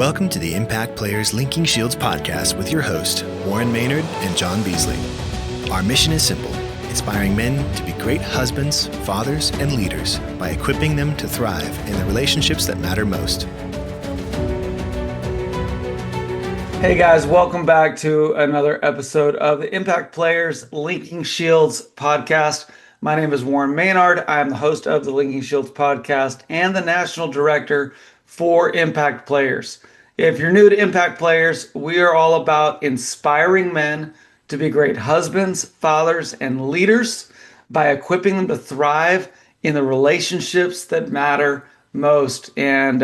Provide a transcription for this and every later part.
Welcome to the Impact Players Linking Shields podcast with your host, Warren Mainard and John Beasley. Our mission is simple, inspiring men to be great husbands, fathers, and leaders by equipping them to thrive in the relationships that matter most. Hey guys, welcome back to another episode of the Impact Players Linking Shields podcast. My name is Warren Mainard. I am the host of the Linking Shields podcast and the national director for Impact Players. If you're new to Impact Players, we are all about inspiring men to be great husbands, fathers, and leaders by equipping them to thrive in the relationships that matter most. And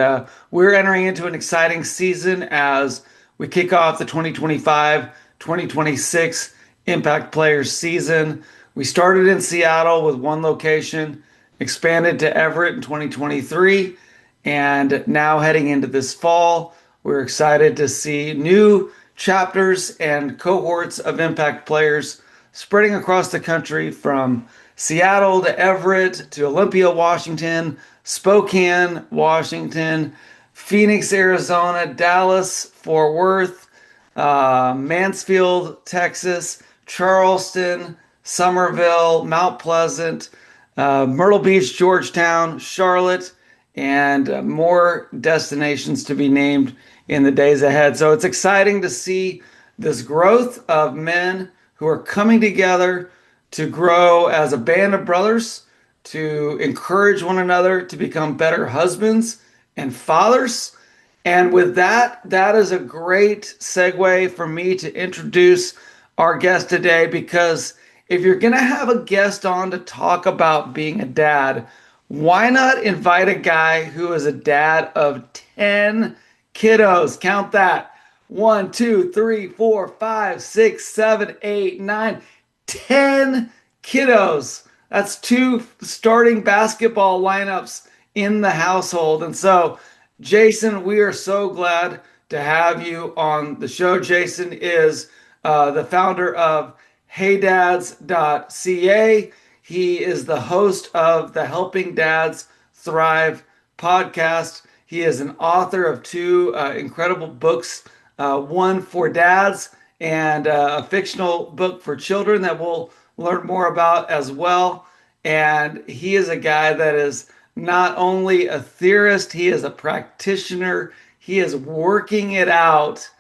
we're entering into an exciting season as we kick off the 2025-2026 Impact Players season. We started in Seattle with one location, expanded to Everett in 2023, and now heading into this fall, we're excited to see new chapters and cohorts of Impact Players spreading across the country from Seattle to Everett to Olympia, Washington, Spokane, Washington, Phoenix, Arizona, Dallas, Fort Worth, Mansfield, Texas, Charleston, Somerville, Mount Pleasant, Myrtle Beach, Georgetown, Charlotte, and more destinations to be named in the days ahead. So it's exciting to see this growth of men who are coming together to grow as a band of brothers, to encourage one another to become better husbands and fathers. And with that, that is a great segue for me to introduce our guest today, because if you're going to have a guest on to talk about being a dad, why not invite a guy who is a dad of 10 kiddos? Count that. 1, 2, 3, 4, 5, 6, 7, 8, 9, 10 kiddos. That's 2 starting basketball lineups in the household. And so, Jason, we are so glad to have you on the show. Jason is the founder of HeyDads.ca. He is the host of the Helping Dads Thrive podcast. He is an author of 2 incredible books, one for dads and a fictional book for children that we'll learn more about as well. And he is a guy that is not only a theorist, he is a practitioner. He is working it out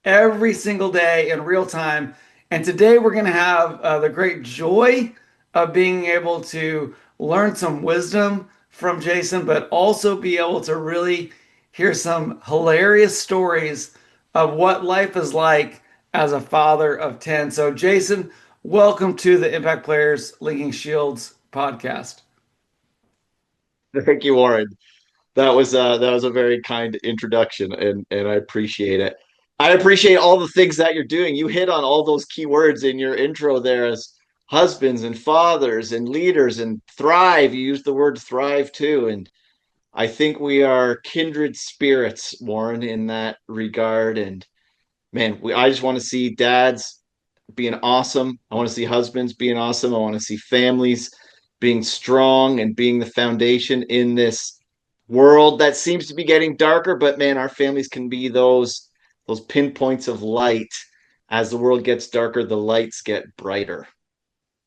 every single day in real time. And today we're going to have the great joy of being able to learn some wisdom from Jason, but also be able to really hear some hilarious stories of what life is like as a father of 10. So Jason, welcome to the Impact Players Linking Shields podcast. Thank you, Warren. That was a very kind introduction, and I appreciate it. I appreciate all the things that you're doing. You hit on all those key words in your intro there as husbands and fathers and leaders and thrive. You used the word thrive too. And I think we are kindred spirits, Warren, in that regard. And man, I just want to see dads being awesome. I want to see husbands being awesome. I want to see families being strong and being the foundation in this world that seems to be getting darker. But man, our families can be those pinpoints of light. As the world gets darker, the lights get brighter.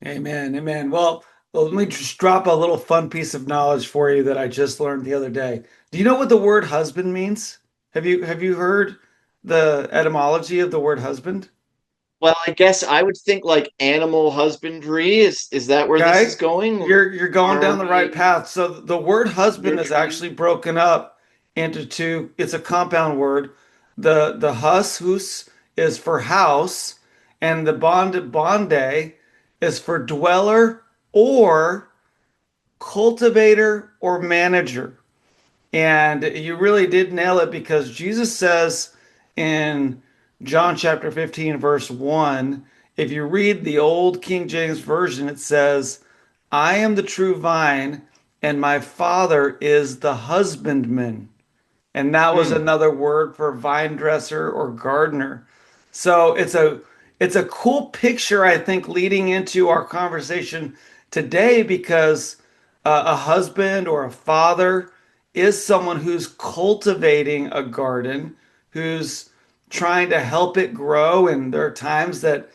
Amen. Amen. Well, let me just drop a little fun piece of knowledge for you that I just learned the other day. Do you know what the word husband means? Have you heard the etymology of the word husband? Well, I guess I would think like animal husbandry. Is that where this is going? You're going down the right path. So the word husband is actually broken up into 2. It's a compound word. The hus is for house, and the bonde is for dweller or cultivator or manager. And you really did nail it, because Jesus says in John chapter 15, verse 1, if you read the old King James Version, it says, I am the true vine, and my Father is the husbandman. And that was another word for vine dresser or gardener. So it's a cool picture, I think, leading into our conversation today, because a husband or a father is someone who's cultivating a garden, who's trying to help it grow. And there are times that,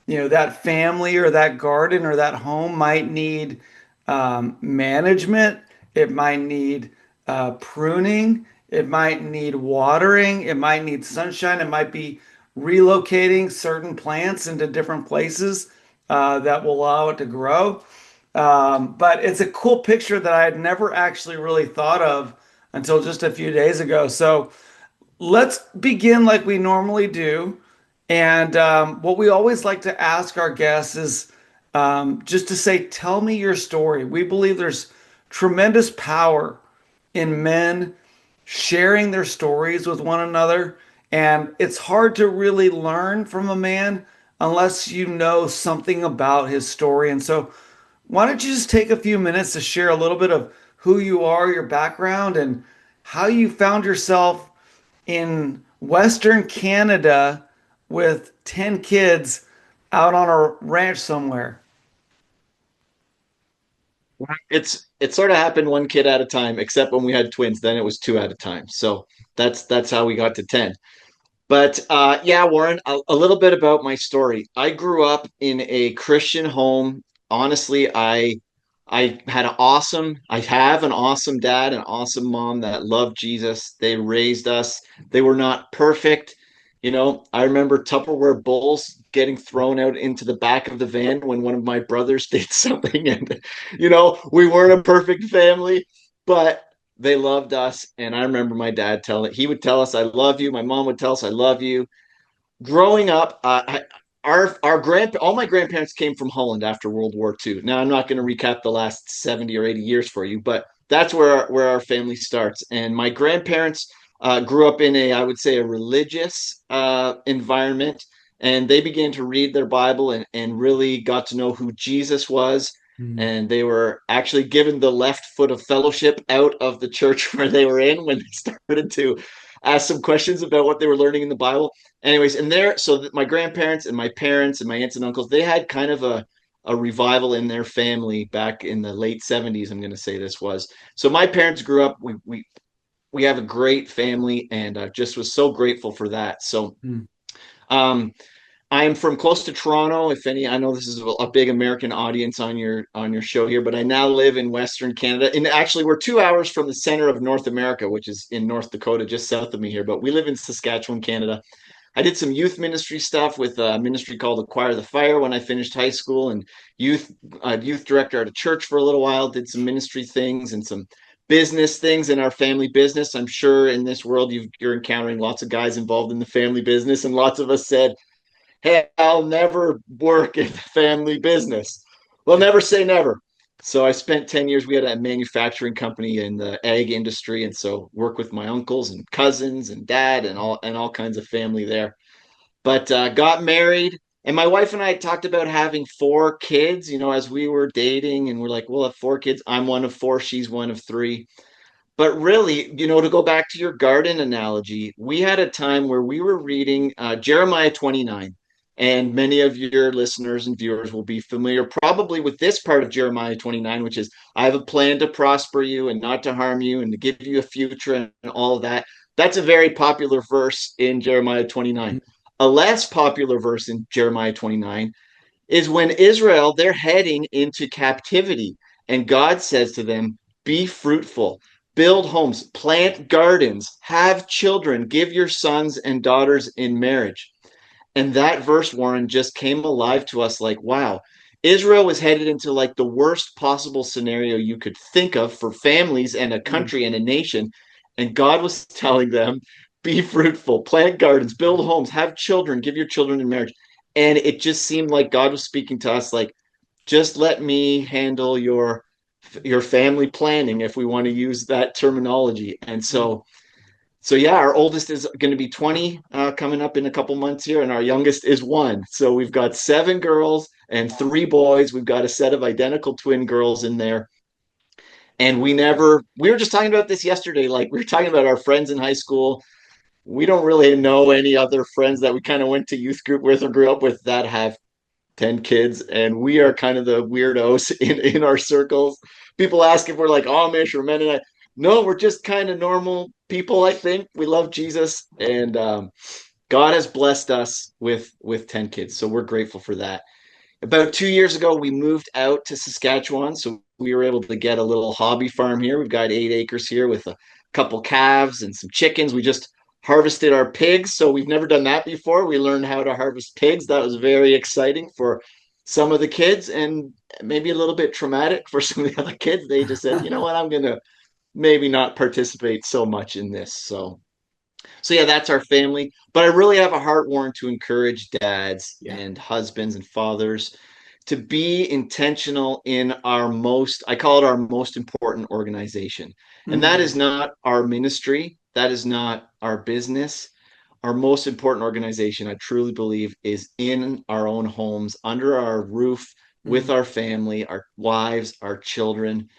that family or that garden or that home might need management. It might need pruning. It might need watering. It might need sunshine. It might be relocating certain plants into different places that will allow it to grow. But it's a cool picture that I had never actually really thought of until just a few days ago. So let's begin like we normally do. And what we always like to ask our guests is just to say, tell me your story. We believe there's tremendous power in men sharing their stories with one another. And it's hard to really learn from a man unless you know something about his story. And so, why don't you just take a few minutes to share a little bit of who you are, your background, and how you found yourself in Western Canada with 10 kids out on a ranch somewhere? It sort of happened one kid at a time, except when we had twins, then it was two at a time. So that's how we got to 10. But yeah, Warren, a little bit about my story. I grew up in a Christian home. Honestly, I have an awesome dad, an awesome mom that loved Jesus. They raised us. They were not perfect. I remember Tupperware bowls getting thrown out into the back of the van when one of my brothers did something. And, we weren't a perfect family, but they loved us. And I remember my dad he would tell us, I love you. My mom would tell us, I love you. Growing up, all my grandparents came from Holland after World War II. Now I'm not going to recap the last 70 or 80 years for you, but that's where our family starts. And my grandparents grew up in I would say, a religious environment, and they began to read their Bible and really got to know who Jesus was. Mm. And they were actually given the left foot of fellowship out of the church where they were in when they started to ask some questions about what they were learning in the Bible. Anyways, and my grandparents and my parents and my aunts and uncles, they had kind of a revival in their family back in the late 70s. I'm going to say this was. So my parents grew up, we have a great family, and just was so grateful for that. So Mm. um, I am from close to Toronto. I know this is a big American audience on your show here, but I now live in Western Canada. And actually, we're 2 hours from the center of North America, which is in North Dakota, just south of me here. But we live in Saskatchewan, Canada. I did some youth ministry stuff with a ministry called Acquire the Fire when I finished high school, and youth director at a church for a little while. Did some ministry things and some business things in our family business. I'm sure in this world you're encountering lots of guys involved in the family business, and lots of us said, hey, I'll never work in the family business. Well, never say never. So I spent 10 years. We had a manufacturing company in the egg industry. And so work with my uncles and cousins and dad and all kinds of family there. But got married. And my wife and I talked about having 4 kids, as we were dating. And we're like, we'll have 4 kids. I'm one of 4. She's one of 3. But really, to go back to your garden analogy, we had a time where we were reading Jeremiah 29. And many of your listeners and viewers will be familiar probably with this part of Jeremiah 29, which is, I have a plan to prosper you and not to harm you and to give you a future and all of that. That's a very popular verse in Jeremiah 29. A less popular verse in Jeremiah 29 is when Israel, they're heading into captivity. And God says to them, be fruitful, build homes, plant gardens, have children, give your sons and daughters in marriage. And that verse, Warren, just came alive to us like, wow, Israel was headed into like the worst possible scenario you could think of for families and a Mm. country and a nation. And God was telling them, be fruitful, plant gardens, build homes, have children, give your children in marriage. And it just seemed like God was speaking to us like, just let me handle your family planning, if we want to use that terminology. And so yeah, our oldest is going to be 20 coming up in a couple months here, and our youngest is 1. So we've got 7 girls and 3 boys. We've got a set of identical twin girls in there. And we were just talking about this yesterday. Like, we were talking about our friends in high school. We don't really know any other friends that we kind of went to youth group with or grew up with that have 10 kids. And we are kind of the weirdos in our circles. People ask if we're like Amish or Mennonite. No, we're just kind of normal people. I think we love Jesus, and God has blessed us with 10 kids. So we're grateful for that. About 2 years ago, we moved out to Saskatchewan. So we were able to get a little hobby farm here. We've got 8 acres here with a couple calves and some chickens. We just harvested our pigs. So we've never done that before. We learned how to harvest pigs. That was very exciting for some of the kids and maybe a little bit traumatic for some of the other kids. They just said, you know what, I'm going to maybe not participate so much in this. So yeah, that's our family. But I really have a heart, Warren, to encourage dads Yeah. and husbands and fathers to be intentional in our most, I call it our most important organization. And that is not our ministry. That is not our business. Our most important organization, I truly believe, is in our own homes, under our roof, with our family, our wives, our children.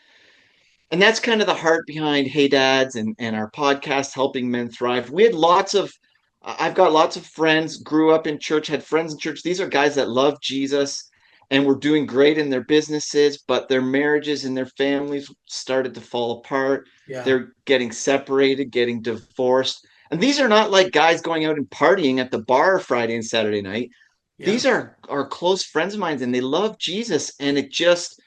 And that's kind of the heart behind Hey Dads and our podcast, Helping Men Thrive. We had I've got lots of friends, grew up in church, had friends in church. These are guys that love Jesus and were doing great in their businesses, but their marriages and their families started to fall apart. Yeah. They're getting separated, getting divorced. And these are not like guys going out and partying at the bar Friday and Saturday night. Yeah. These are close friends of mine, and they love Jesus. And it just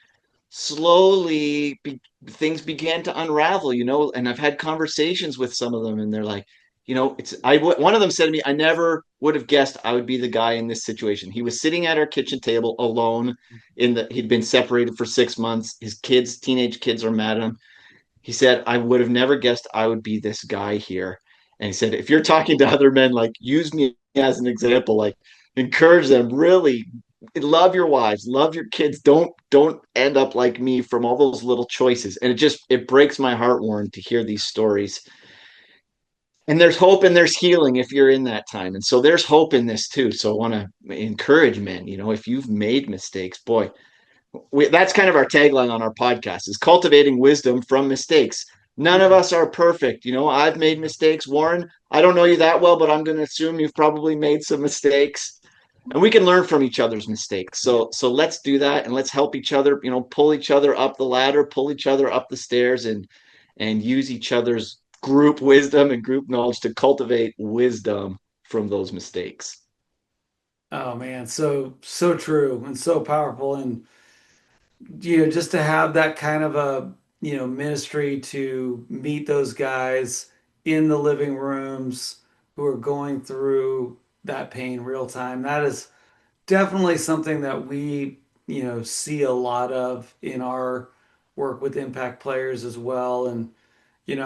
slowly things began to unravel, and I've had conversations with some of them, and they're like, one of them said to me, I never would have guessed I would be the guy in this situation. He was sitting at our kitchen table alone he'd been separated for 6 months. His teenage kids are mad at him. He said, I would have never guessed I would be this guy here. And he said, if you're talking to other men, like, use me as an example, like, encourage them, really love your wives, love your kids. Don't end up like me from all those little choices. And it breaks my heart, Warren, to hear these stories. And there's hope and there's healing if you're in that time. And so there's hope in this too. So I want to encourage men, if you've made mistakes, boy, that's kind of our tagline on our podcast, is cultivating wisdom from mistakes. None of us are perfect. I've made mistakes. Warren, I don't know you that well, but I'm going to assume you've probably made some mistakes, and we can learn from each other's mistakes. So let's do that, and let's help each other, pull each other up the ladder, pull each other up the stairs, and use each other's group wisdom and group knowledge to cultivate wisdom from those mistakes. Oh man, so true and so powerful. And just to have that kind of a ministry to meet those guys in the living rooms who are going through that pain real time, that is definitely something that we see a lot of in our work with impact players as well. And I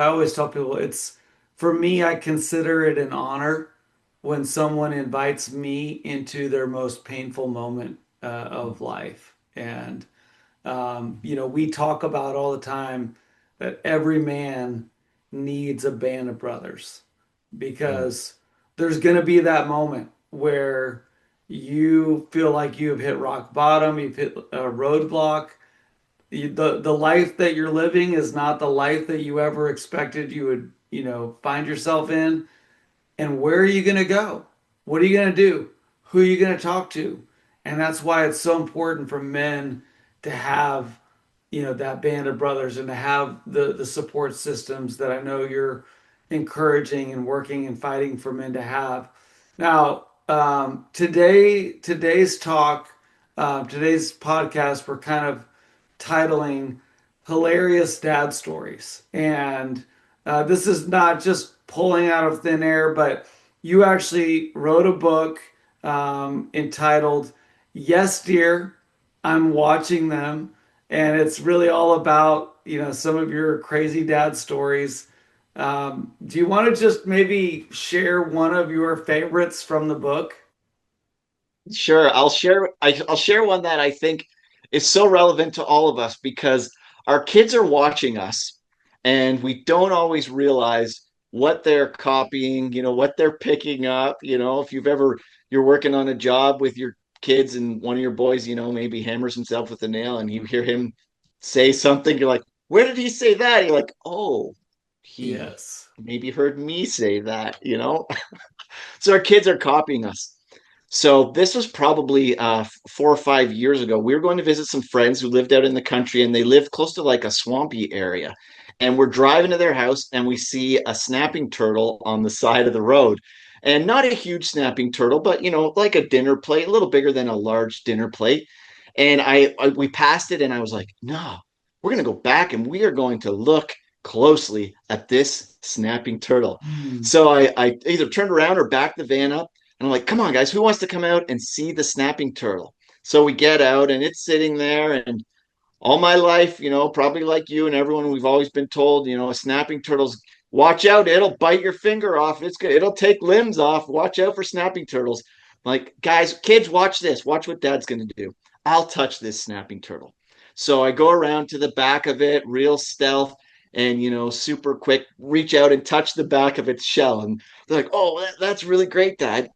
always tell people, it's, for me, I consider it an honor when someone invites me into their most painful moment of life. And we talk about all the time that every man needs a band of brothers, because there's going to be that moment where you feel like you've hit rock bottom, you've hit a roadblock. The life that you're living is not the life that you ever expected you would, find yourself in. And where are you going to go? What are you going to do? Who are you going to talk to? And that's why it's so important for men to have, that band of brothers, and to have the support systems that I know you're encouraging and working and fighting for men to have. Now, today's talk, today's podcast, we're kind of titling Hilarious Dad Stories. And this is not just pulling out of thin air, but you actually wrote a book entitled Yes, Dear, I'm Watching Them. And it's really all about, some of your crazy dad stories. Do you want to just maybe share one of your favorites from the book? Sure, I'll share one that I think is so relevant to all of us, because our kids are watching us, and we don't always realize what they're copying, what they're picking up. If you're working on a job with your kids, and one of your boys, maybe hammers himself with a nail, and you hear him say something, you're like, where did he say that? You're like, oh, he Yes. maybe heard me say that. So our kids are copying us. So this was probably 4 or 5 years ago. We were going to visit some friends who lived out in the country, and they lived close to like a swampy area. And we're driving to their house and we see a snapping turtle on the side of the road. And not a huge snapping turtle, but like a dinner plate, a little bigger than a large dinner plate. And we passed it and I was like, no, we're going to go back and we are going to look closely at this snapping turtle. Mm. So I either turned around or backed the van up and I'm like, come on, guys, who wants to come out and see the snapping turtle? So we get out and it's sitting there. And all my life, probably like you and everyone, we've always been told, a snapping turtle's watch out, it'll bite your finger off. It'll take limbs off. Watch out for snapping turtles. Like, guys, kids, watch this. Watch what dad's going to do. I'll touch this snapping turtle. So I go around to the back of it, real stealth, and super quick, reach out and touch the back of its shell. And they're like, oh, that's really great, Dad.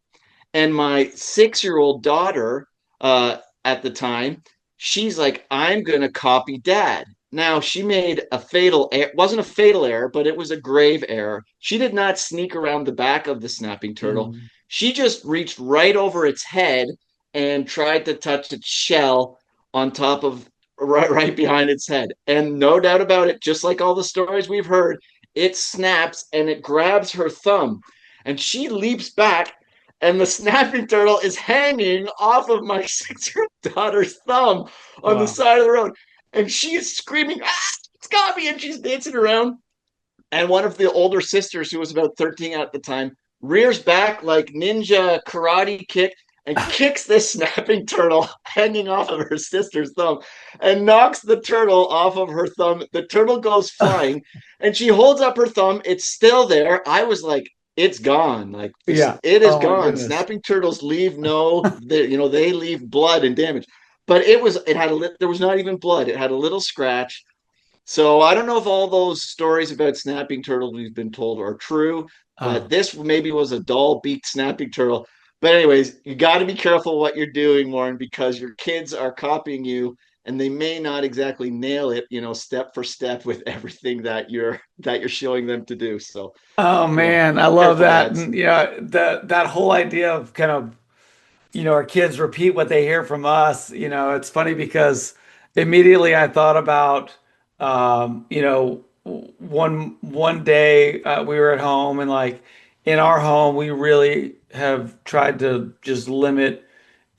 And my 6-year-old daughter, at the time, she's like, I'm going to copy Dad. Now, she made a fatal error. It wasn't a fatal error, but it was a grave error. She did not sneak around the back of the snapping turtle. Mm. She just reached right over its head and tried to touch its shell on top of right behind its head. And no doubt about it, just like all the stories we've heard, it snaps and it grabs her thumb. And she leaps back and the snapping turtle is hanging off of my 6-year-old daughter's thumb on the side of the road. And she is screaming, it's got me. And she's dancing around. And one of the older sisters, who was about 13 at the time, rears back like ninja karate kick and kicks this snapping turtle hanging off of her sister's thumb and knocks the turtle off of her thumb. The turtle goes flying and she holds up her thumb. It's still there. I was like, it's gone. Like, Yeah. it is gone. Snapping turtles leave they leave blood and damage. But there was not even blood. It had a little scratch. So I don't know if all those stories about snapping turtles we've been told are true, but this maybe was a dull beaked snapping turtle. But anyways, you got to be careful what you're doing, Warren, because your kids are copying you and they may not exactly nail it, step for step with everything that you're showing them to do. So, Oh man, I love that. Dads. And that whole idea of kind of, our kids repeat what they hear from us. It's funny because immediately I thought about, one day we were at home and like in our home we really have tried to just limit,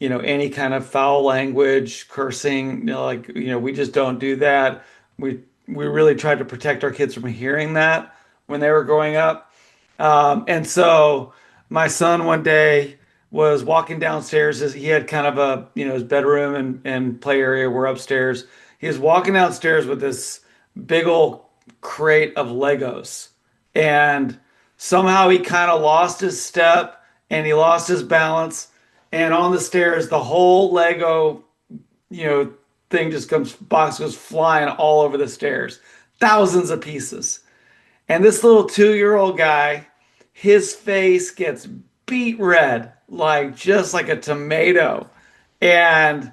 any kind of foul language, cursing, we just don't do that. We really tried to protect our kids from hearing that when they were growing up. And so my son one day was walking downstairs. He had kind of his bedroom and play area were upstairs. He was walking downstairs with this big old crate of Legos. And somehow he kind of lost his step and he lost his balance. And on the stairs, the whole Lego, thing box goes flying all over the stairs. Thousands of pieces. And this little 2-year-old guy, his face gets beet red, just like a tomato. And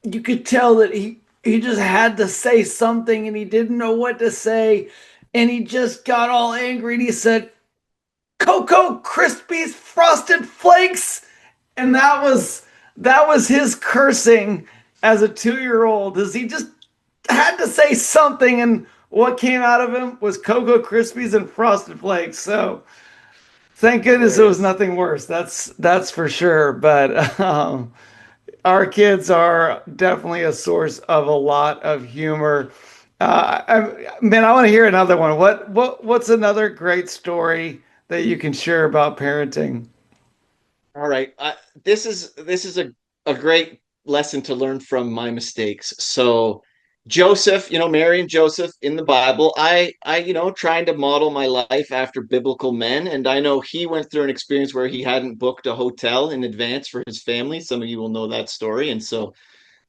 you could tell that he just had to say something and he didn't know what to say. And he just got all angry and he said, Cocoa Krispies Frosted Flakes. And that was his cursing as a 2-year-old, is he just had to say something, and what came out of him was Cocoa Krispies and Frosted Flakes. So thank goodness it was nothing worse. That's for sure. But our kids are definitely a source of a lot of humor. Man, I want to hear another one. What's another great story that you can share about parenting? All right. This is a great lesson to learn from my mistakes. So Joseph, Mary and Joseph in the Bible, I trying to model my life after biblical men. And I know he went through an experience where he hadn't booked a hotel in advance for his family. Some of you will know that story. And so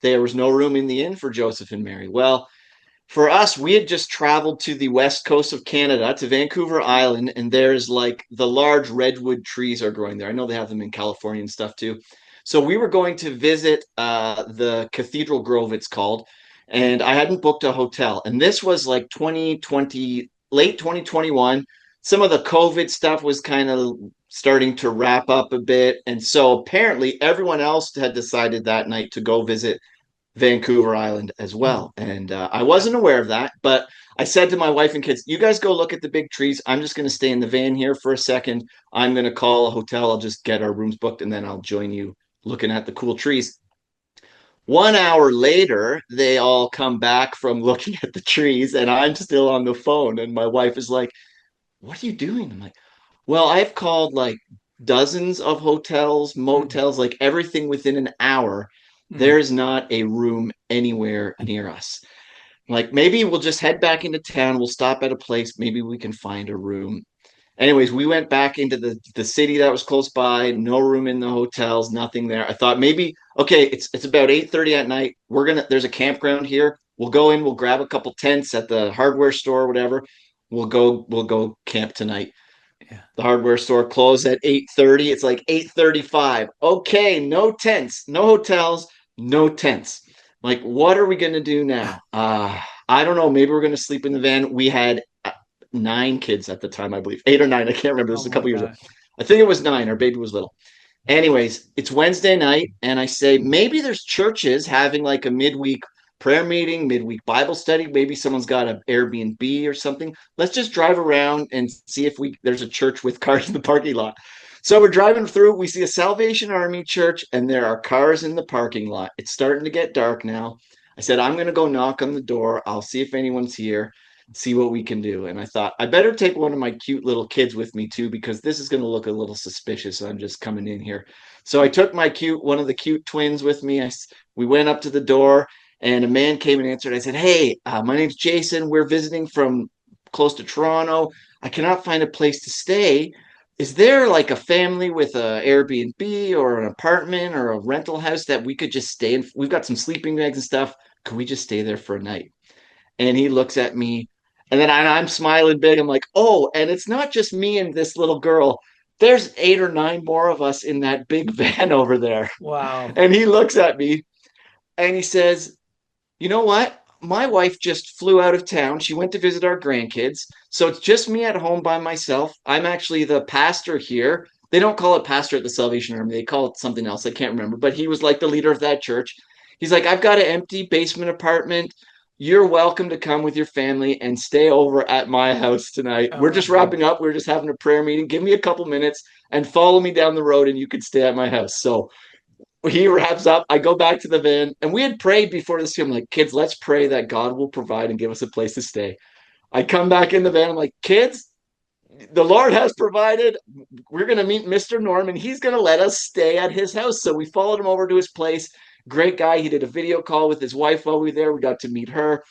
there was no room in the inn for Joseph and Mary. Well, for us, we had just traveled to the west coast of Canada to Vancouver Island, and there's like the large redwood trees are growing there. I know they have them in California and stuff too. So we were going to visit the Cathedral Grove, it's called, and I hadn't booked a hotel. And this was like 2020, late 2021. Some of the COVID stuff was kind of starting to wrap up a bit. And so apparently everyone else had decided that night to go visit Vancouver Island as well. And I wasn't aware of that, but I said to my wife and kids, you guys go look at the big trees. I'm just going to stay in the van here for a second. I'm going to call a hotel. I'll just get our rooms booked and then I'll join you looking at the cool trees. 1 hour later, they all come back from looking at the trees and I'm still on the phone. And my wife is like, what are you doing? I'm like, well, I've called like dozens of hotels, motels, like everything within an hour. There's not a room anywhere near us. Like maybe we'll just head back into town. We'll stop at a place. Maybe we can find a room. Anyways, we went back into the city that was close by. No room in the hotels. Nothing there. I thought maybe okay. It's about 8:30 at night. There's a campground here. We'll go in. We'll grab a couple tents at the hardware store or whatever. We'll go camp tonight. Yeah. The hardware store closed at 8:30. It's like 8:35. Okay, no tents, no hotels, no tents. Like, what are we going to do now? I don't know. Maybe we're going to sleep in the van. We had 9 kids at the time, I believe. 8 or 9. I can't remember. This was a couple years ago. I think it was 9. Our baby was little. Anyways, it's Wednesday night, and I say maybe there's churches having like a midweek prayer meeting, midweek Bible study. Maybe someone's got an Airbnb or something. Let's just drive around and see if there's a church with cars in the parking lot. So we're driving through. We see a Salvation Army church, and there are cars in the parking lot. It's starting to get dark now. I said, I'm going to go knock on the door. I'll see if anyone's here, see what we can do. And I thought, I better take one of my cute little kids with me too, because this is going to look a little suspicious. I'm just coming in here. So I took one of the cute twins with me. We went up to the door and a man came and answered. I said, hey, my name's Jason. We're visiting from close to Toronto. I cannot find a place to stay. Is there like a family with a Airbnb or an apartment or a rental house that we could just stay in? We've got some sleeping bags and stuff. Could we just stay there for a night? And he looks at me and then I'm smiling big. I'm like, oh, and it's not just me and this little girl. There's 8 or 9 more of us in that big van over there. Wow. And he looks at me and he says, you know what? My wife just flew out of town. She went to visit our grandkids. So it's just me at home by myself. I'm actually the pastor here. They don't call it pastor at the Salvation Army. They call it something else. I can't remember. But he was like the leader of that church. He's like, I've got an empty basement apartment. You're welcome to come with your family and stay over at my house tonight. We're just wrapping up. We're just having a prayer meeting. Give me a couple minutes and follow me down the road and you can stay at my house. So he wraps up. I go back to the van and we had prayed before this. I'm like, kids, let's pray that God will provide and give us a place to stay. I come back in the van. I'm like, kids, the Lord has provided. We're going to meet Mr. Norman. He's going to let us stay at his house. So we followed him over to his place. Great guy. He did a video call with his wife while we were there. We got to meet her.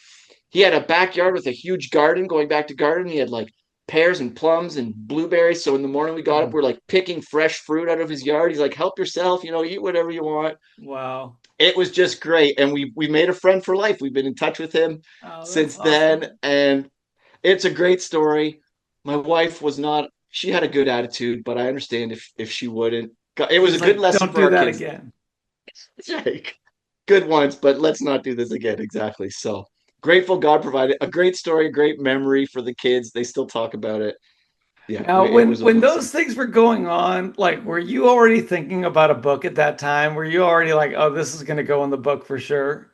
He had a backyard with a huge garden. Going back to garden, he had like pears and plums and blueberries. So in the morning we got up, we're like picking fresh fruit out of his yard. He's like, help yourself, eat whatever you want. Wow. It was just great. And we made a friend for life. We've been in touch with him since then. And it's a great story. My wife she had a good attitude, but I understand if she wouldn't. It was a good lesson for our kids. Don't do that kids. again. It's like, good ones, but let's not do this again. Exactly. So grateful God provided a great story, a great memory for the kids. They still talk about it. Yeah. Now, when those things were going on, like, were you already thinking about a book at that time? Were you already like, oh, this is going to go in the book for sure?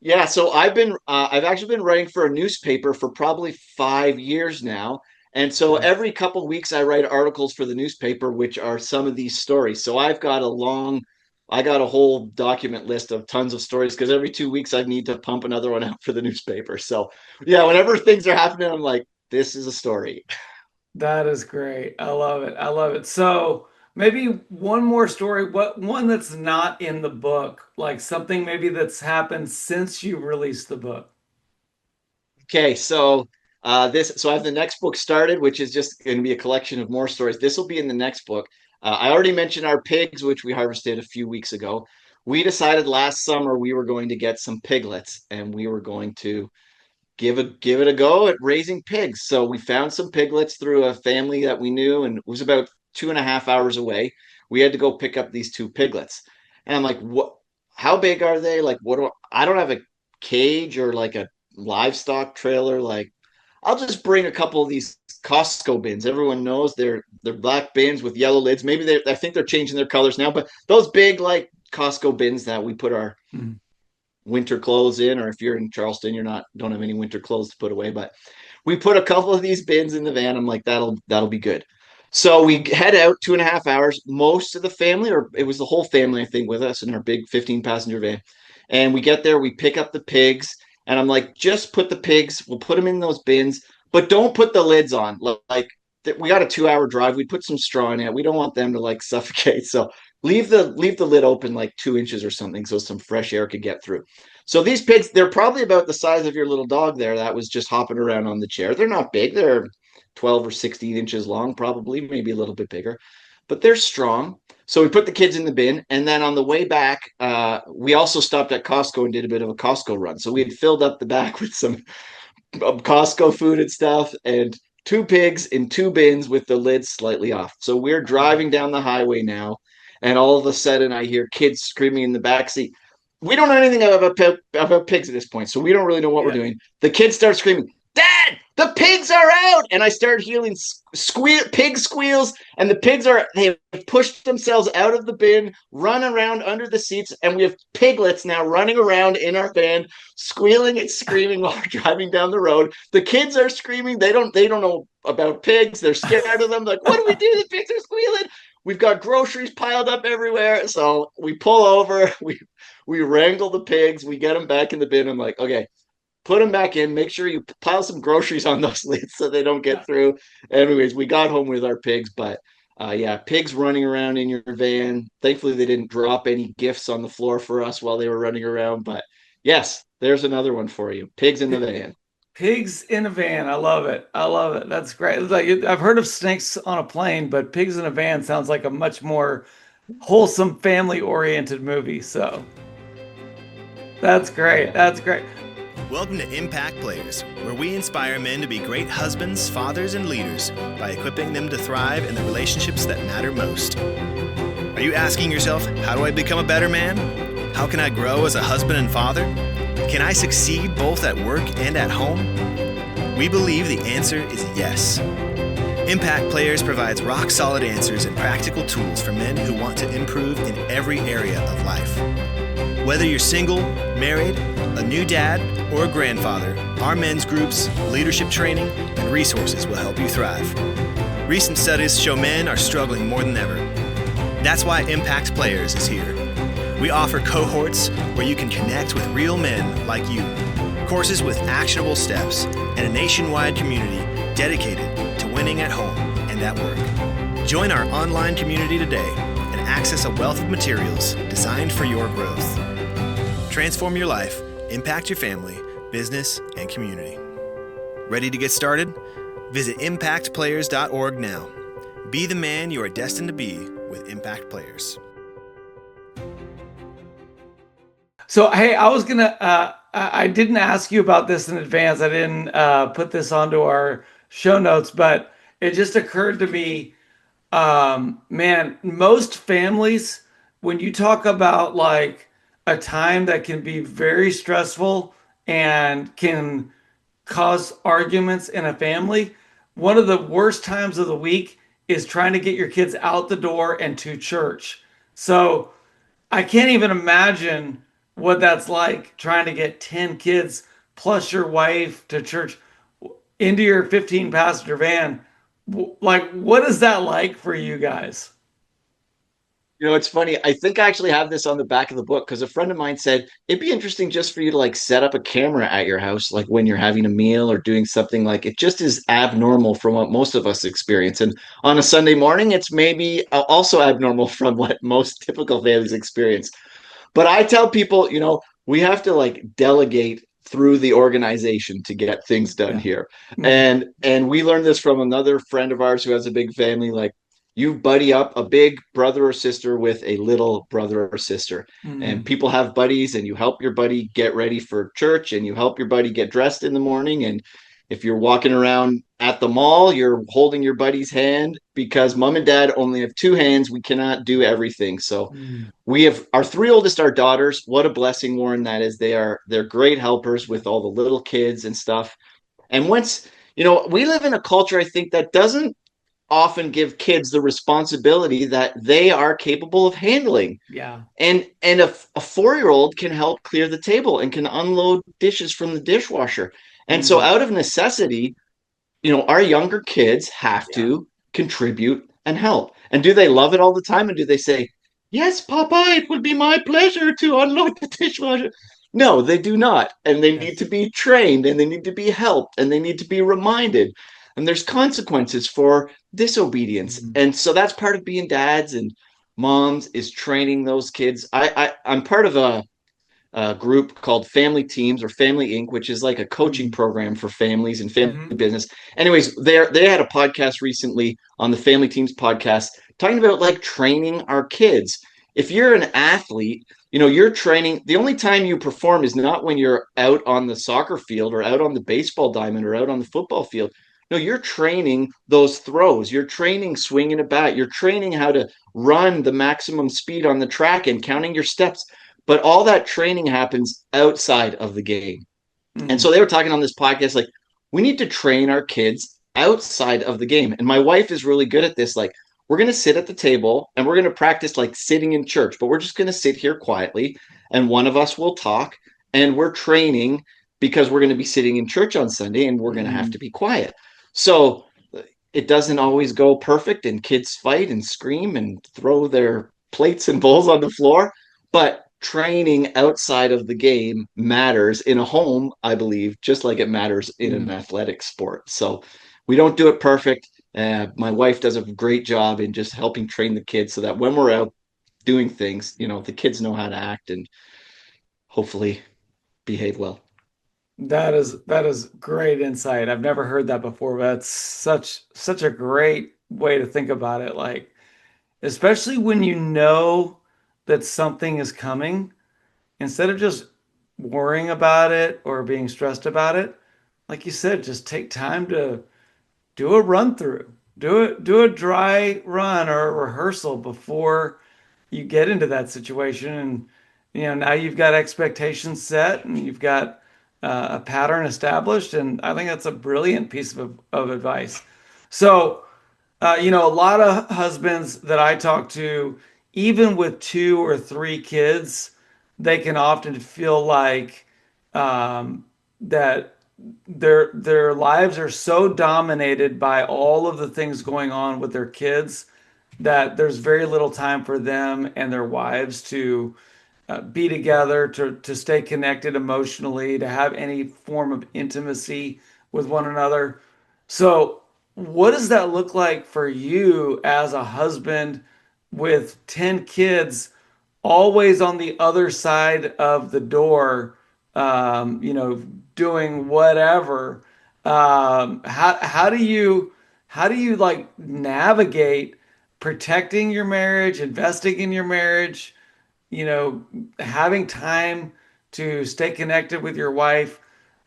Yeah. So I've actually been writing for a newspaper for probably 5 years now. And so every couple of weeks I write articles for the newspaper, which are some of these stories. So I got a whole document list of tons of stories because every 2 weeks I need to pump another one out for the newspaper. So yeah, whenever things are happening, I'm like, this is a story. That is great. I love it. I love it. So maybe one more story, one that's not in the book, like something maybe that's happened since you released the book. Okay, so so I have the next book started, which is just going to be a collection of more stories. This will be in the next book. I already mentioned our pigs, which we harvested a few weeks ago. We decided last summer we were going to get some piglets, and we were going to give it a go at raising pigs. So we found some piglets through a family that we knew, and it was about 2.5 hours away. We had to go pick up these 2 piglets, and I'm like, what? How big are they? Like, I don't have a cage or like a livestock trailer. Like, I'll just bring a couple of these Costco bins. Everyone knows they're black bins with yellow lids. Maybe I think they're changing their colors now, but those big like Costco bins that we put our winter clothes in, or if you're in Charleston, don't have any winter clothes to put away. But we put a couple of these bins in the van. I'm like, that'll be good. So we head out 2.5 hours. Most of the family, or it was the whole family, I think, with us in our big 15 passenger van. And we get there, we pick up the pigs, and I'm like, just put the pigs, we'll put them in those bins, but don't put the lids on. Like, we got a 2 hour drive. We put some straw in it. We don't want them to like suffocate. So leave the lid open like 2 inches or something so some fresh air could get through. So these pigs, they're probably about the size of your little dog there that was just hopping around on the chair. They're not big. They're 12 or 16 inches long, probably, maybe a little bit bigger, but they're strong. So we put the kids in the bin. And then on the way back, we also stopped at Costco and did a bit of a Costco run. So we had filled up the back with some Costco food and stuff, and 2 pigs in 2 bins with the lids slightly off. So we're driving down the highway now, and all of a sudden I hear kids screaming in the backseat. We don't know anything about pigs at this point, so we don't really know what we're doing. The kids start screaming, "Dad, the pigs are out!" And I started hearing pig squeals, and the pigs they have pushed themselves out of the bin, run around under the seats, and we have piglets now running around in our van, squealing and screaming while we're driving down the road. The kids are screaming. They don't know about pigs. They're scared of them. Like, what do we do? The pigs are squealing. We've got groceries piled up everywhere. So we pull over. We wrangle the pigs. We get them back in the bin. I'm like, okay, put them back in. Make sure you pile some groceries on those lids so they don't get through. Anyways, we got home with our pigs, but pigs running around in your van. Thankfully, they didn't drop any gifts on the floor for us while they were running around. But yes, there's another one for you. Pigs in the van. Pigs in a van. I love it. I love it. That's great. Like, I've heard of snakes on a plane, but pigs in a van sounds like a much more wholesome, family-oriented movie. So that's great. That's great. Welcome to Impact Players, where we inspire men to be great husbands, fathers, and leaders by equipping them to thrive in the relationships that matter most. Are you asking yourself, how do I become a better man? How can I grow as a husband and father? Can I succeed both at work and at home? We believe the answer is yes. Impact Players provides rock-solid answers and practical tools for men who want to improve in every area of life. Whether you're single, married, a new dad, or a grandfather, our men's groups, leadership training, and resources will help you thrive. Recent studies show men are struggling more than ever. That's why Impact Players is here. We offer cohorts where you can connect with real men like you, courses with actionable steps, and a nationwide community dedicated to winning at home and at work. Join our online community today and access a wealth of materials designed for your growth. Transform your life, impact your family, business, and community. Ready to get started? Visit impactplayers.org now. Be the man you are destined to be with Impact Players. So, hey, I was gonna, I didn't ask you about this in advance. I didn't put this onto our show notes, but it just occurred to me, man, most families, when you talk about like a time that can be very stressful and can cause arguments in a family, one of the worst times of the week is trying to get your kids out the door and to church. So I can't even imagine what that's like, trying to get 10 kids plus your wife to church into your 15 passenger van. Like, what is that like for you guys? You know, it's funny. I think I actually have this on the back of the book because a friend of mine said it'd be interesting just for you to like set up a camera at your house, like when you're having a meal or doing something. Like, it just is abnormal from what most of us experience. And on a Sunday morning, it's maybe also abnormal from what most typical families experience. But I tell people, we have to like delegate through the organization to get things done here. And we learned this from another friend of ours who has a big family. Like, you buddy up a big brother or sister with a little brother or sister. And people have buddies, and you help your buddy get ready for church, and you help your buddy get dressed in the morning. And if you're walking around at the mall, you're holding your buddy's hand, because mom and dad only have 2 hands. We cannot do everything. So we have our 3 oldest are daughters. What a blessing, Warren, that is. They're great helpers with all the little kids and stuff. And once, we live in a culture, I think, that doesn't often give kids the responsibility that they are capable of handling. Yeah. And a 4-year-old can help clear the table and can unload dishes from the dishwasher. And so Mm. out of necessity, our younger kids have Yeah. to contribute and help. And do they love it all the time? And do they say, yes, Papa, it would be my pleasure to unload the dishwasher? No, they do not. And they need to Yes. be trained and they need to be helped and they need to be reminded. And there's consequences for disobedience. Mm. And so that's part of being dads and moms is training those kids. I'm part of a group called Family Teams or Family Inc., which is like a coaching Mm. program for families and family Mm-hmm. business. Anyways, they had a podcast recently on the Family Teams podcast talking about like training our kids. If you're an athlete, you're training. The only time you perform is not when you're out on the soccer field or out on the baseball diamond or out on the football field. No, you're training those throws. You're training swinging a bat. You're training how to run the maximum speed on the track and counting your steps, but all that training happens outside of the game. And Mm. so they were talking on this podcast, like, we need to train our kids outside of the game. And my wife is really good at this. Like, we're going to sit at the table and we're going to practice like sitting in church, but we're just going to sit here quietly and one of us will talk and we're training because we're going to be sitting in church on Sunday and we're going to have Mm. to be quiet. So it doesn't always go perfect and kids fight and scream and throw their plates and bowls on the floor, but training outside of the game matters in a home, I believe, just like it matters in an Mm. athletic sport. So we don't do it perfect. My wife does a great job in just helping train the kids so that when we're out doing things, the kids know how to act and hopefully behave well. That is great insight. I've never heard that before, but that's such a great way to think about it. Like, especially when you know that something is coming, instead of just worrying about it or being stressed about it, like you said, just take time to do a run through, do a dry run or a rehearsal before you get into that situation. And now you've got expectations set and you've got a pattern established. And I think that's a brilliant piece of advice. So, a lot of husbands that I talk to, even with 2 or 3 kids, they can often feel like that their lives are so dominated by all of the things going on with their kids that there's very little time for them and their wives to be together, to stay connected emotionally, to have any form of intimacy with one another. So, what does that look like for you as a husband with 10 kids, always on the other side of the door, doing whatever? How do you like navigate protecting your marriage, investing in your marriage, you know, having time to stay connected with your wife,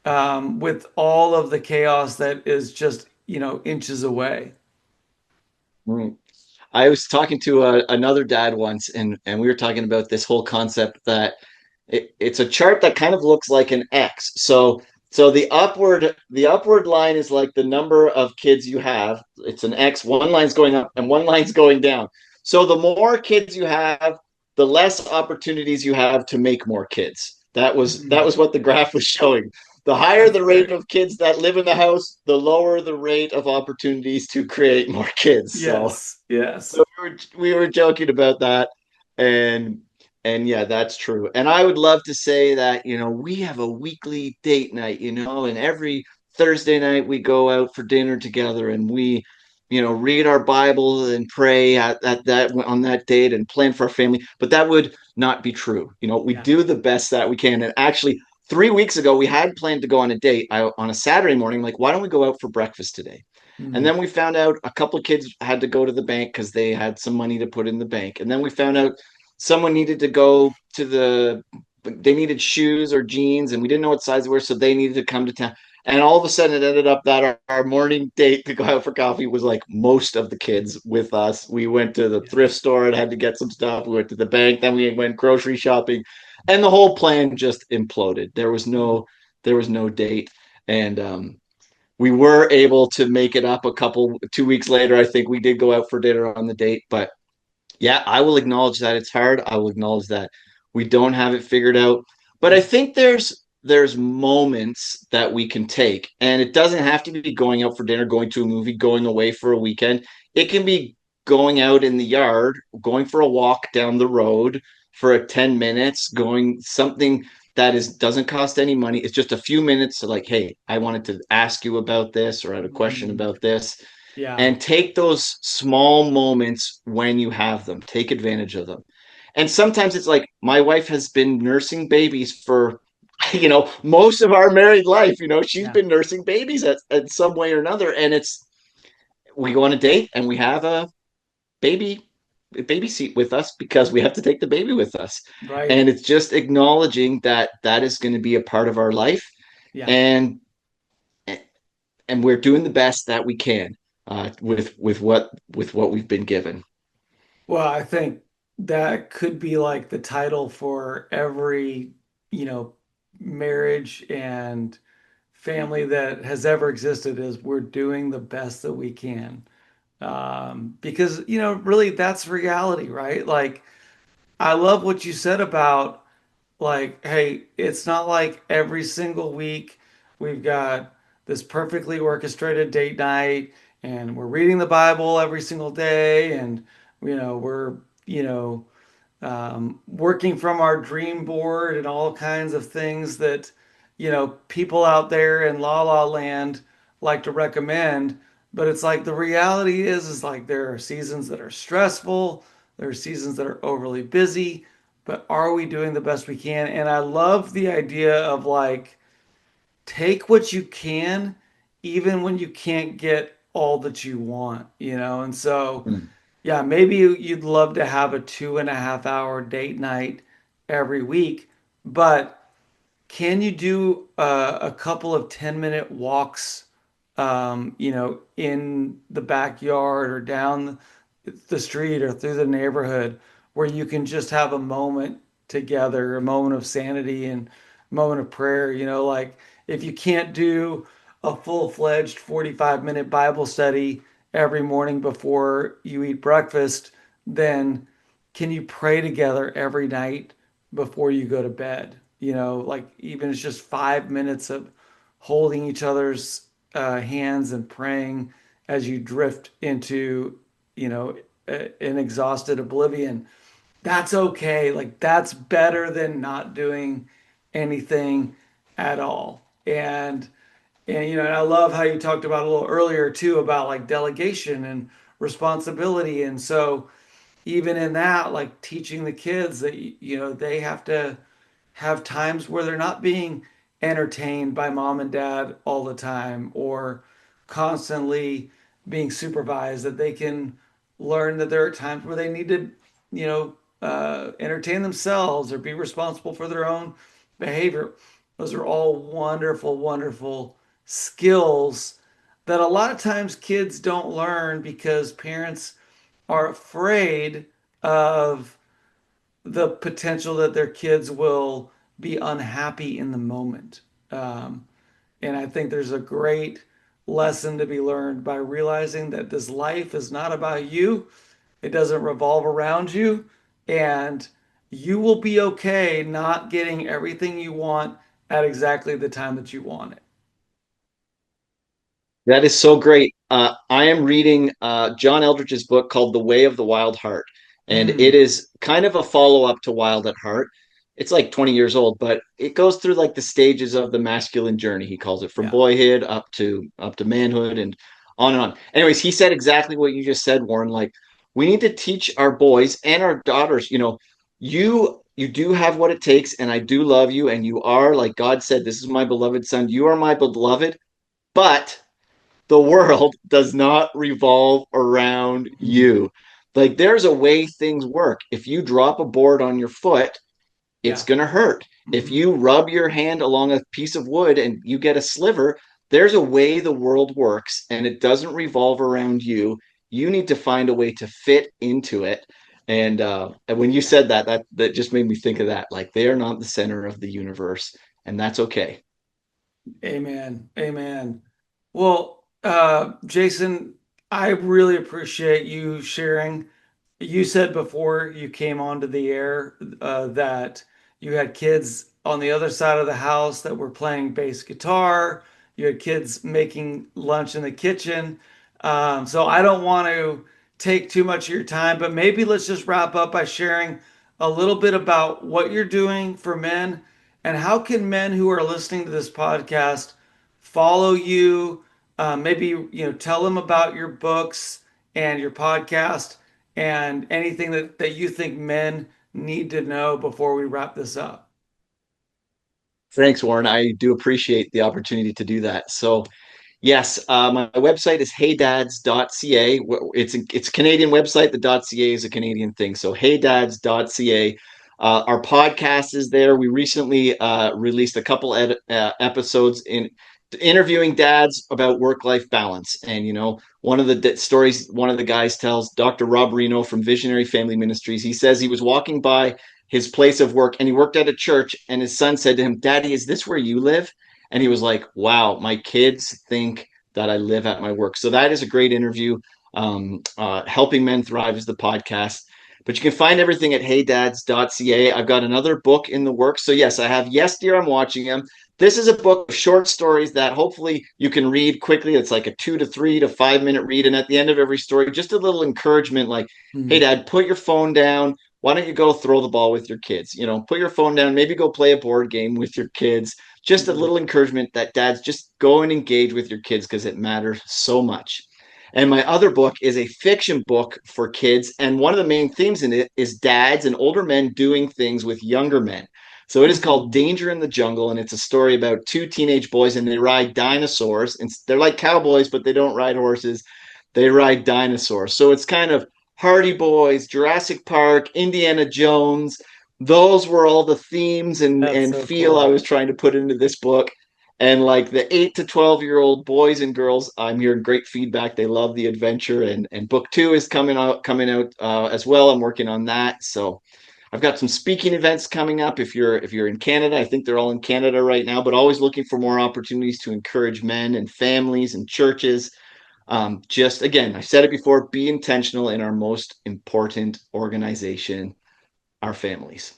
with all of the chaos that is just, inches away? Mm. I was talking to another dad once, and we were talking about this whole concept that it's a chart that kind of looks like an X. So the upward line is like the number of kids you have. It's an X. One line's going up and one line's going down. So the more kids you have, the less opportunities you have to make more kids. That was what the graph was showing. The higher That's the rate great. of kids that live in the house, the lower the rate of opportunities to create more kids. So Yes, yes. so we were joking about that, and and yeah, that's true. And I would love to say that we have a weekly date night, and every Thursday night we go out for dinner together, and we read our Bible and pray at that on that date and plan for our family. But that would not be true. We Yeah. do the best that we can. And actually, 3 weeks ago we had planned to go on a date on a Saturday morning. Like, why don't we go out for breakfast today? And Mm. then we found out a couple of kids had to go to the bank because they had some money to put in the bank. And then we found out someone needed to go to they needed shoes or jeans, and we didn't know what size they were, so they needed to come to town. And all of a sudden, it ended up that our morning date to go out for coffee was like most of the kids with us. We went to the Yeah. thrift store and had to get some stuff. We went to the bank, then we went grocery shopping, and the whole plan just imploded. There was Mm. no date, and we were able to make it up 2 weeks later. I think we did go out for dinner on the date, but yeah, I will acknowledge that it's hard. I will acknowledge that we don't have it figured out. But I think there's moments that we can take, and it doesn't have to be going out for dinner, going to a movie, going away for a weekend. It can be going out in the yard, going for a walk down the road for 10 minutes, going something that is doesn't cost any money. It's just a few minutes to like, hey, I wanted to ask you about this, or I had a question Mhm. about this, Yeah. and take those small moments when you have them. Take advantage of them. And sometimes it's like my wife has been nursing babies for most of our married life. She's Yeah. been nursing babies at some way or another. And it's we go on a date and we have baby a baby seat with us because we have to take the baby with us. Right. And it's just acknowledging that that is going to be a part of our life, Yeah. and and we're doing the best that we can with what we've been given. Well, I think that could be like the title for every, you know, marriage and family that has ever existed is we're doing the best that we can. Because, really that's reality, right? Like, I love what you said about like, hey, it's not like every single week we've got this perfectly orchestrated date night and we're reading the Bible every single day and we're you know working from our dream board and all kinds of things that people out there in La La Land like to recommend. But it's like the reality is like there are seasons that are stressful, there are seasons that are overly busy, but are we doing the best we can? And I love the idea of like take what you can, even when you can't get all that you want, And so, yeah, maybe you'd love to have a 2.5 hour date night every week, but can you do a couple of 10-minute walks, in the backyard or down the street or through the neighborhood where you can just have a moment together, a moment of sanity and a moment of prayer? Like if you can't do a full-fledged 45-minute Bible study every morning before you eat breakfast, then can you pray together every night before you go to bed? Like even it's just 5 minutes of holding each other's hands and praying as you drift into, an exhausted oblivion. That's okay. Like that's better than not doing anything at all. And I love how you talked about a little earlier too about like delegation and responsibility. And so even in that, like teaching the kids that they have to have times where they're not being entertained by mom and dad all the time or constantly being supervised, that they can learn that there are times where they need to, entertain themselves or be responsible for their own behavior. Those are all wonderful, wonderful skills that a lot of times kids don't learn because parents are afraid of the potential that their kids will be unhappy in the moment. Um, and I think there's a great lesson to be learned by realizing that this life is not about you. It doesn't revolve around you. And you will be okay not getting everything you want at exactly the time that you want it. That is so great. I am reading John Eldridge's book called The Way of the Wild Heart, and it Mm, is kind of a follow-up to Wild at Heart. It's like 20 years old, but it goes through like the stages of the masculine journey. He calls it from yeah. boyhood up to manhood and on and on. Anyways, he said exactly what you just said, Warren. Like we need to teach our boys and our daughters, you do have what it takes, and I do love you, and you are like God said, this is my beloved son. You are my beloved, but the world does not revolve around Mhm. you. Like there's a way things work. If you drop a board on your foot, it's Yeah. going to hurt. If Hmm. you rub your hand along a piece of wood and you get a sliver, there's a way the world works and it doesn't revolve around you. You need to find a way to fit into it. And when you Yeah. said that, that just made me think of that. Like they are not the center of the universe, and that's okay. Amen. Amen. Well, Jason, I really appreciate you sharing. You said before you came onto the air that you had kids on the other side of the house that were playing bass guitar. You had kids making lunch in the kitchen. So I don't want to take too much of your time, but maybe let's just wrap up by sharing a little bit about what you're doing for men and how can men who are listening to this podcast follow you. Maybe tell them about your books and your podcast and anything that you think men need to know before we wrap this up. Thanks, Warren. I do appreciate the opportunity to do that. So, yes, my website is HeyDads.ca. It's a Canadian website. The .ca is a Canadian thing. So HeyDads.ca. Our podcast is there. We recently released a couple episodes in interviewing dads about work-life balance. And one of the stories one of the guys tells, Dr. Rob Reno from Visionary Family Ministries. He says he was walking by his place of work and he worked at a church, and his son said to him, "Daddy, is this where you live?" And he was like, "Wow, my kids think that I live at my work." So that is a great interview. Helping Men Thrive is the podcast. But you can find everything at HeyDads.ca. I've got another book in the works. So yes, I have Yes, Dear, I'm Watching Him. This is a book of short stories that hopefully you can read quickly. It's like a 2 to 3 to 5 minute read. And at the end of every story, just a little encouragement like, "Hey, Dad, put your phone down. Why don't you go throw the ball with your kids? Put your phone down, maybe go play a board game with your kids." Just a little encouragement that dads just go and engage with your kids because it matters so much. And my other book is a fiction book for kids. And one of the main themes in it is dads and older men doing things with younger men. So it is called Danger in the Jungle. And it's a story about two teenage boys, and they ride dinosaurs. And they're like cowboys, but they don't ride horses. They ride dinosaurs. So it's kind of Hardy Boys, Jurassic Park, Indiana Jones. Those were all the themes and So feel I cool. was trying to put into this book. And like the 8 to 12-year-old boys and girls, I'm hearing great feedback. They love the adventure, and book 2 is coming out as well. I'm working on that. So I've got some speaking events coming up. If you're in Canada, I think they're all in Canada right now, but always looking for more opportunities to encourage men and families and churches. Just again, I said it before, be intentional in our most important organization, our families.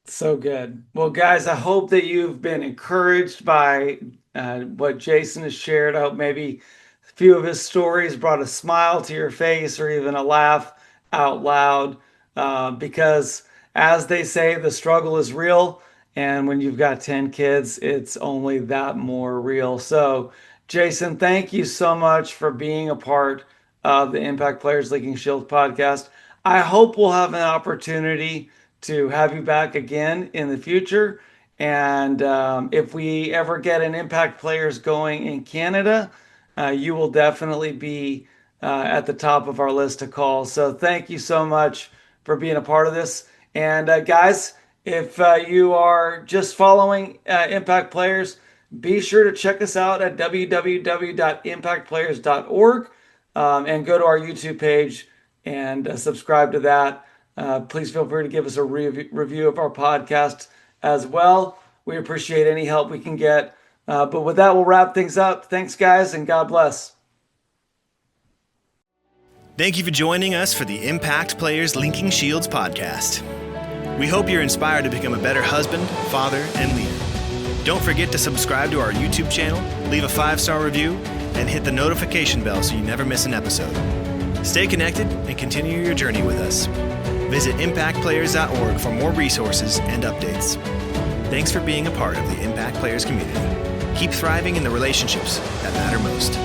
So good. Well, guys, I hope that you've been encouraged by what Jason has shared. I hope maybe a few of his stories brought a smile to your face or even a laugh out loud. Because, as they say, the struggle is real. And when you've got 10 kids, it's only that more real. So, Jason, thank you so much for being a part of the Impact Players Leaking Shield podcast. I hope we'll have an opportunity to have you back again in the future. And if we ever get an Impact Players going in Canada, you will definitely be at the top of our list to call. So thank you so much for being a part of this. And guys, if you are just following Impact Players, be sure to check us out at www.impactplayers.org and go to our YouTube page and subscribe to that. Please feel free to give us a review of our podcast as well. We appreciate any help we can get. But with that, we'll wrap things up. Thanks, guys, and God bless. Thank you for joining us for the Impact Players Linking Shields podcast. We hope you're inspired to become a better husband, father, and leader. Don't forget to subscribe to our YouTube channel, leave a 5-star review, and hit the notification bell so you never miss an episode. Stay connected and continue your journey with us. Visit impactplayers.org for more resources and updates. Thanks for being a part of the Impact Players community. Keep thriving in the relationships that matter most.